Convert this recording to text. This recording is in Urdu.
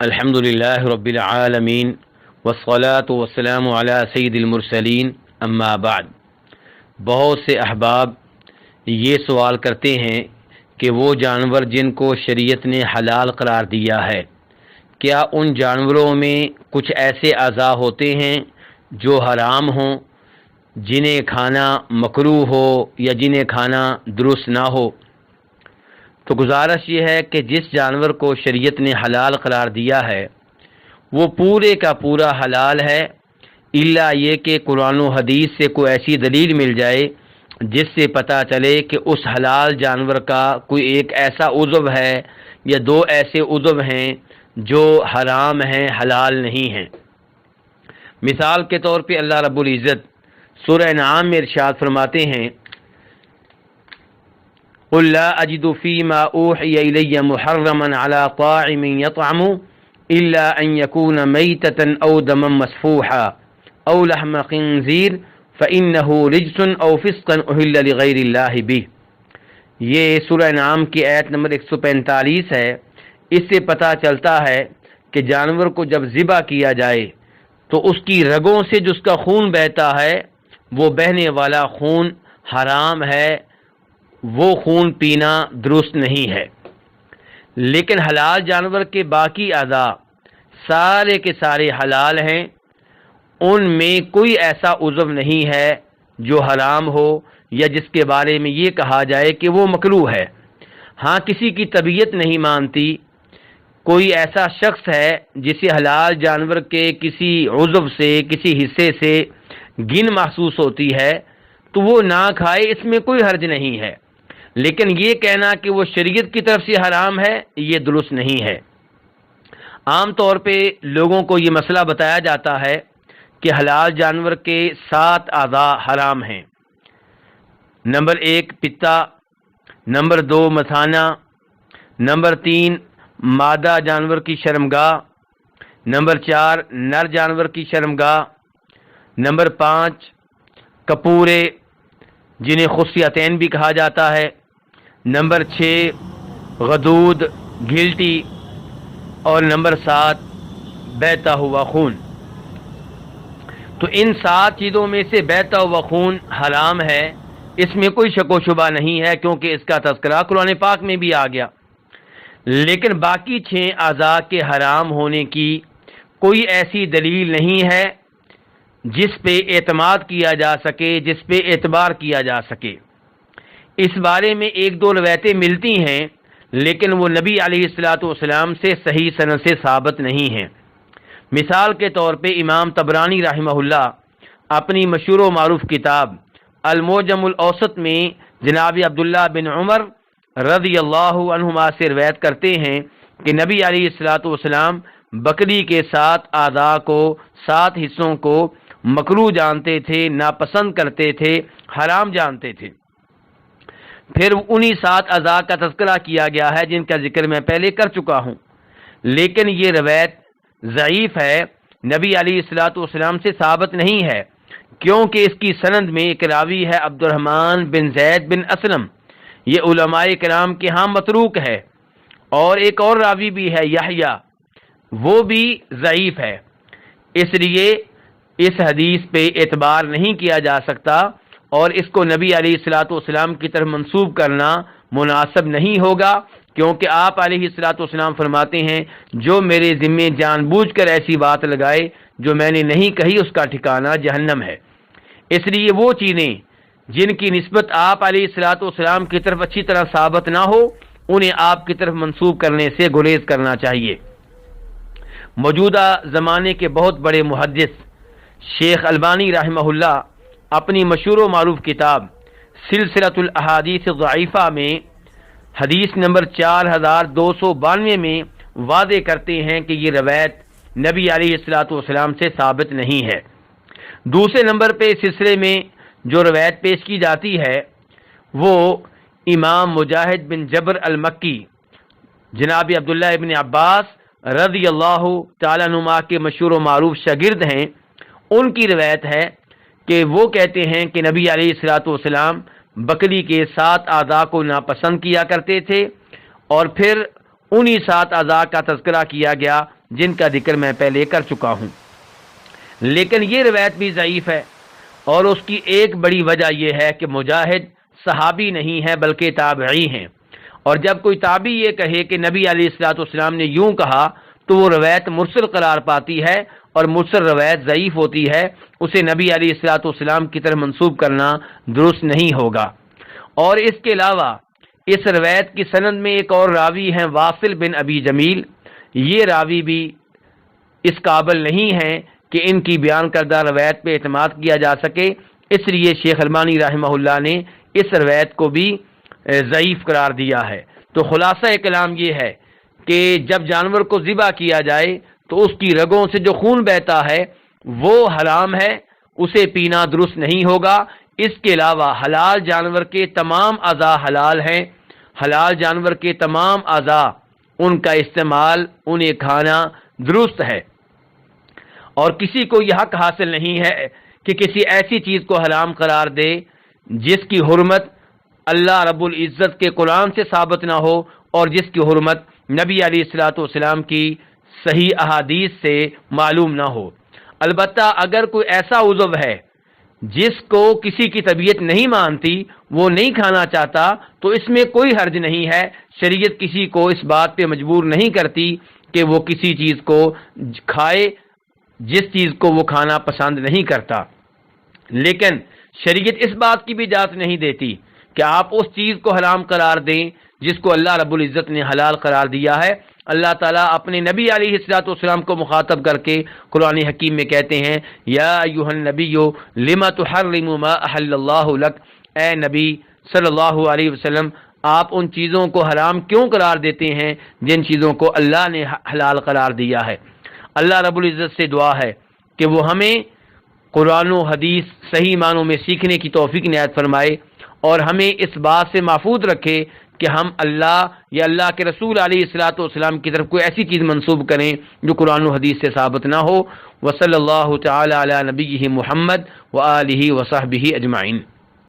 الحمد للہ رب العالمین والصلاة والسلام علی سید المرسلین اما بعد۔ بہت سے احباب یہ سوال کرتے ہیں کہ وہ جانور جن کو شریعت نے حلال قرار دیا ہے، کیا ان جانوروں میں کچھ ایسے اعضاء ہوتے ہیں جو حرام ہوں، جنہیں کھانا مکروہ ہو یا جنہیں کھانا درست نہ ہو؟ تو گزارش یہ ہے کہ جس جانور کو شریعت نے حلال قرار دیا ہے وہ پورے کا پورا حلال ہے، الا یہ کہ قرآن و حدیث سے کوئی ایسی دلیل مل جائے جس سے پتہ چلے کہ اس حلال جانور کا کوئی ایک ایسا عضو ہے یا دو ایسے عضو ہیں جو حرام ہیں، حلال نہیں ہیں۔ مثال کے طور پہ اللہ رب العزت سورہ انعام میں ارشاد فرماتے ہیں، قل لا اجد فيما اوحي الي محرما على طاعم يطعمه الا ان يكون ميتة او دما مسفوحا او لحم خنزير فانه رجس او فسقا اهل لغير الله به۔ یہ سورہ انعام کی آیت نمبر 145 ہے۔ اس سے پتہ چلتا ہے کہ جانور کو جب ذبح کیا جائے تو اس کی رگوں سے جس کا خون بہتا ہے وہ بہنے والا خون حرام ہے، وہ خون پینا درست نہیں ہے۔ لیکن حلال جانور کے باقی اعضاء سارے کے سارے حلال ہیں، ان میں کوئی ایسا عضو نہیں ہے جو حرام ہو یا جس کے بارے میں یہ کہا جائے کہ وہ مکروہ ہے۔ ہاں کسی کی طبیعت نہیں مانتی، کوئی ایسا شخص ہے جسے حلال جانور کے کسی عضو سے کسی حصے سے گن محسوس ہوتی ہے تو وہ نہ کھائے، اس میں کوئی حرج نہیں ہے، لیکن یہ کہنا کہ وہ شریعت کی طرف سے حرام ہے یہ درست نہیں ہے۔ عام طور پہ لوگوں کو یہ مسئلہ بتایا جاتا ہے کہ حلال جانور کے 7 اعضاء حرام ہیں۔ نمبر 1 پتا، نمبر 2 مثانہ، نمبر 3 مادہ جانور کی شرمگاہ، نمبر 4 نر جانور کی شرمگاہ، نمبر 5 کپورے جنہیں خصیتین بھی کہا جاتا ہے، نمبر 6 غدود گھلٹی، اور نمبر 7 بہتا ہوا خون۔ تو ان 7 چیزوں میں سے بہتا ہوا خون حرام ہے، اس میں کوئی شک و شبہ نہیں ہے کیونکہ اس کا تذکرہ قرآن پاک میں بھی آ گیا۔ لیکن باقی 6 اعضاء کے حرام ہونے کی کوئی ایسی دلیل نہیں ہے جس پہ اعتماد کیا جا سکے، جس پہ اعتبار کیا جا سکے۔ اس بارے میں 1-2 روایتیں ملتی ہیں لیکن وہ نبی علیہ الصلوۃ والسلام سے صحیح سند سے ثابت نہیں ہیں۔ مثال کے طور پہ امام طبرانی رحمہ اللہ اپنی مشہور و معروف کتاب المعجم الاوسط میں جناب عبداللہ بن عمر رضی اللہ عنہما سے روایت کرتے ہیں کہ نبی علیہ الصلوۃ والسلام بکری کے 7 اعضاء کو، 7 حصوں کو مکروہ جانتے تھے، ناپسند کرتے تھے، حرام جانتے تھے۔ پھر انہی 7 اعضاء کا تذکرہ کیا گیا ہے جن کا ذکر میں پہلے کر چکا ہوں، لیکن یہ روایت ضعیف ہے، نبی علیہ الصلوۃ والسلام سے ثابت نہیں ہے، کیونکہ اس کی سند میں ایک راوی ہے عبد الرحمن بن زید بن اسلم، یہ علماء کرام کے ہاں متروک ہے، اور ایک اور راوی بھی ہے یحییٰ، وہ بھی ضعیف ہے، اس لیے اس حدیث پہ اعتبار نہیں کیا جا سکتا اور اس کو نبی علیہ الصلوۃ والسلام کی طرف منسوب کرنا مناسب نہیں ہوگا، کیونکہ آپ علیہ الصلوۃ والسلام فرماتے ہیں جو میرے ذمے جان بوجھ کر ایسی بات لگائے جو میں نے نہیں کہی اس کا ٹھکانہ جہنم ہے۔ اس لیے وہ چیزیں جن کی نسبت آپ علیہ الصلوۃ والسلام کی طرف اچھی طرح ثابت نہ ہو انہیں آپ کی طرف منسوب کرنے سے گریز کرنا چاہیے۔ موجودہ زمانے کے بہت بڑے محدث شیخ البانی رحمہ اللہ اپنی مشہور و معروف کتاب سلسلۃ الاحادیث الضعیفہ میں حدیث نمبر 4292 میں واضح کرتے ہیں کہ یہ روایت نبی علیہ الصلوۃ والسلام سے ثابت نہیں ہے۔ دوسرے نمبر پہ اس سلسلے میں جو روایت پیش کی جاتی ہے وہ امام مجاہد بن جبر المکی جناب عبداللہ ابن عباس رضی اللہ تعالیٰ عنہما کے مشہور و معروف شاگرد ہیں، ان کی روایت ہے کہ وہ کہتے ہیں کہ نبی علیہ الصلوۃ والسلام بکری کے 7 اعضاء کو ناپسند کیا کرتے تھے، اور پھر انہی 7 اعضاء کا تذکرہ کیا گیا جن کا ذکر میں پہلے کر چکا ہوں۔ لیکن یہ روایت بھی ضعیف ہے، اور اس کی ایک بڑی وجہ یہ ہے کہ مجاہد صحابی نہیں ہے بلکہ تابعی ہیں، اور جب کوئی تابعی یہ کہے کہ نبی علیہ الصلوۃ والسلام نے یوں کہا تو وہ روایت مرسل قرار پاتی ہے، اور مرسل روایت ضعیف ہوتی ہے، اسے نبی علیہ الصلوۃ والسلام کی طرف منسوب کرنا درست نہیں ہوگا۔ اور اس کے علاوہ اس روایت کی سند میں ایک اور راوی ہیں واصل بن ابی جمیل، یہ راوی بھی اس قابل نہیں ہیں کہ ان کی بیان کردہ روایت پہ اعتماد کیا جا سکے، اس لیے شیخ البانی رحمہ اللہ نے اس روایت کو بھی ضعیف قرار دیا ہے۔ تو خلاصہ کلام یہ ہے کہ جب جانور کو ذبح کیا جائے تو اس کی رگوں سے جو خون بہتا ہے وہ حرام ہے، اسے پینا درست نہیں ہوگا۔ اس کے علاوہ حلال جانور کے تمام اعضاء حلال ہیں، حلال جانور کے تمام اعضاء، ان کا استعمال، انہیں کھانا درست ہے، اور کسی کو یہ حق حاصل نہیں ہے کہ کسی ایسی چیز کو حرام قرار دے جس کی حرمت اللہ رب العزت کے قرآن سے ثابت نہ ہو، اور جس کی حرمت نبی علیہ الصلوۃ والسلام کی صحیح احادیث سے معلوم نہ ہو۔ البتہ اگر کوئی ایسا عضو ہے جس کو کسی کی طبیعت نہیں مانتی، وہ نہیں کھانا چاہتا، تو اس میں کوئی حرج نہیں ہے۔ شریعت کسی کو اس بات پہ مجبور نہیں کرتی کہ وہ کسی چیز کو کھائے جس چیز کو وہ کھانا پسند نہیں کرتا، لیکن شریعت اس بات کی بھی اجازت نہیں دیتی کہ آپ اس چیز کو حرام قرار دیں جس کو اللہ رب العزت نے حلال قرار دیا ہے۔ اللہ تعالیٰ اپنے نبی علیہ الصلوۃ والسلام کو مخاطب کر کے قرآن حکیم میں کہتے ہیں، یا ایھا النبی لما تحرم ما احل اللہ لک، اے نبی صلی اللہ علیہ وسلم آپ ان چیزوں کو حرام کیوں قرار دیتے ہیں جن چیزوں کو اللہ نے حلال قرار دیا ہے۔ اللہ رب العزت سے دعا ہے کہ وہ ہمیں قرآن و حدیث صحیح معنوں میں سیکھنے کی توفیق عنایت فرمائے، اور ہمیں اس بات سے محفوظ رکھے کہ ہم اللہ یا اللہ کے رسول علیہ الصلوۃ والسلام کی طرف کوئی ایسی چیز منسوب کریں جو قرآن و حدیث سے ثابت نہ ہو۔ وصلی اللہ تعالی علی نبیہ محمد وآلہ وصحبہ اجمعین۔